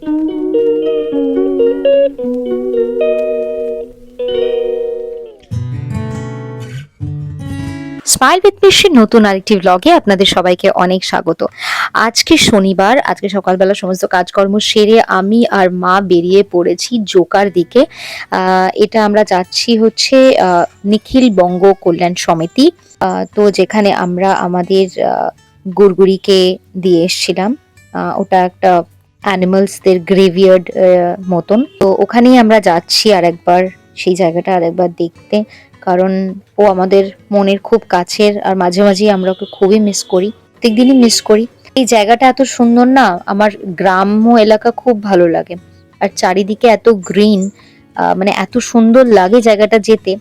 Smile with Misir নতুন আরেকটি ব্লগে আপনাদের সবাইকে অনেক স্বাগত। আজকে শনিবার, আজকে সকালবেলা সমস্ত কাজকর্ম সেরে আমি আর মা বেরিয়ে পড়েছি জোকার দিকে। এটা আমরা যাচ্ছি হচ্ছে নিখিল বঙ্গ কল্যাণ সমিতি, তো যেখানে আমরা আমাদের গুড়গুড়িকে দিয়ে এসছিলাম। ওটা একটা অ্যানিমালসদের গ্রেভিয়ার্ড মতন, তো ওখানেই আমরা যাচ্ছি আর একবার সেই জায়গাটা আরেকবার দেখতে, কারণ ও আমাদের মনের খুব কাছের আর মাঝে মাঝেই আমরা ওকে খুবই মিস করি, প্রত্যেকদিনই মিস করি। এই জায়গাটা এত সুন্দর না, আমার গ্রাম্য এলাকা খুব ভালো লাগে, আর চারিদিকে এত গ্রিন, মানে এত সুন্দর লাগে জায়গাটা যেতে।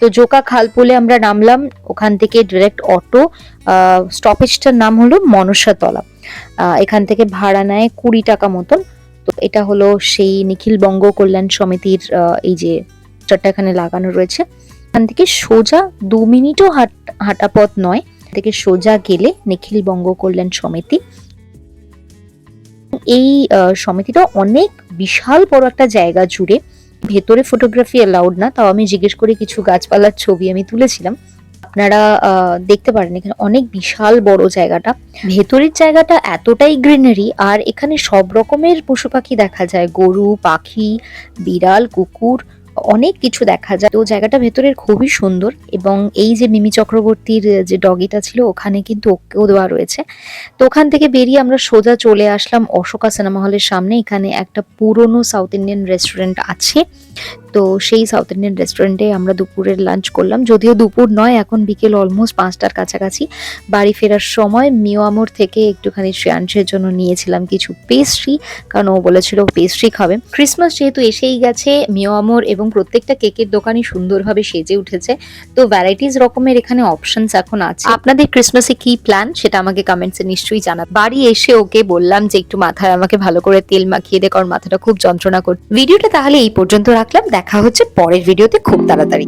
তো জোকা খালপুলে আমরা নামলাম, ওখান থেকে ডিরেক্ট অটো, স্টপেজটার নাম হলো মনসাতলা। এখান থেকে ভাড়া নেয় 20 টাকা মতন। তো এটা হলো সেই নিখিল বঙ্গ কল্যাণ সমিতির এই যে পোস্টারটা এখানে লাগানো রয়েছে। এখান থেকে সোজা 2 মিনিটও হাঁটা পথ নয়, থেকে সোজা গেলে নিখিল বঙ্গ কল্যাণ সমিতি। এই সমিতিটা অনেক বিশাল বড় একটা জায়গা জুড়ে। ভেতরে ফটোগ্রাফি অ্যালাউড না, তাও আমি জিজ্ঞেস করে কিছু গাছপালার ছবি আমি তুলেছিলাম, আপনারা দেখতে পারেন। এখানে অনেক বিশাল বড় জায়গাটা, ভেতরের জায়গাটা এতটাই গ্রিনারি, আর এখানে সব রকমের পশু পাখি দেখা যায়, গরু, পাখি, বিড়াল, কুকুর, অনেক কিছু দেখা যায়। তো জায়গাটা ভেতরের খুবই সুন্দর, এবং এই যে মিমি চক্রবর্তীর যে ডগিটা ছিল ওখানে কিন্তু ওকেও দেওয়া রয়েছে। তো ওখান থেকে বেরিয়ে আমরা সোজা চলে আসলাম অশোকা সিনেমা হলের সামনে। এখানে একটা পুরনো সাউথ ইন্ডিয়ান রেস্টুরেন্ট আছে, তো সেই সাউথ ইন্ডিয়ান রেস্টুরেন্টে আমরা দুপুরের লাঞ্চ করলাম। যদিও দুপুর নয়, এখন বিকেল অলমোস্ট 5টার কাছাকাছি। বাড়ি ফেরার সময় মিওয়ামোর থেকে একটুখানি শ্রেয়াংশের জন্য নিয়েছিলাম কিছু পেস্ট্রি, কারণ ও বলেছিল পেস্ট্রি খাবে। ক্রিসমাস যেহেতু এসেই গেছে, মিওয়ামোর এবং প্রত্যেকটা কেকের দোকানই সুন্দরভাবে সেজে উঠেছে, তো ভ্যারাইটিস রকমের এখানে অপশনস এখন আছে। আপনাদের ক্রিসমাসে কি প্ল্যান সেটা আমাকে কমেন্টসে নিশ্চয়ই জানাবেন। বাড়ি এসে ওকে বললাম যে একটু মাথায় আমাকে ভালো করে তেল মাখিয়ে দে, কারণ মাথাটা খুব যন্ত্রণা করছে। ভিডিওটা তাহলে এই পর্যন্ত রাখলাম, দেখা হচ্ছে পরের ভিডিওতে খুব তাড়াতাড়ি।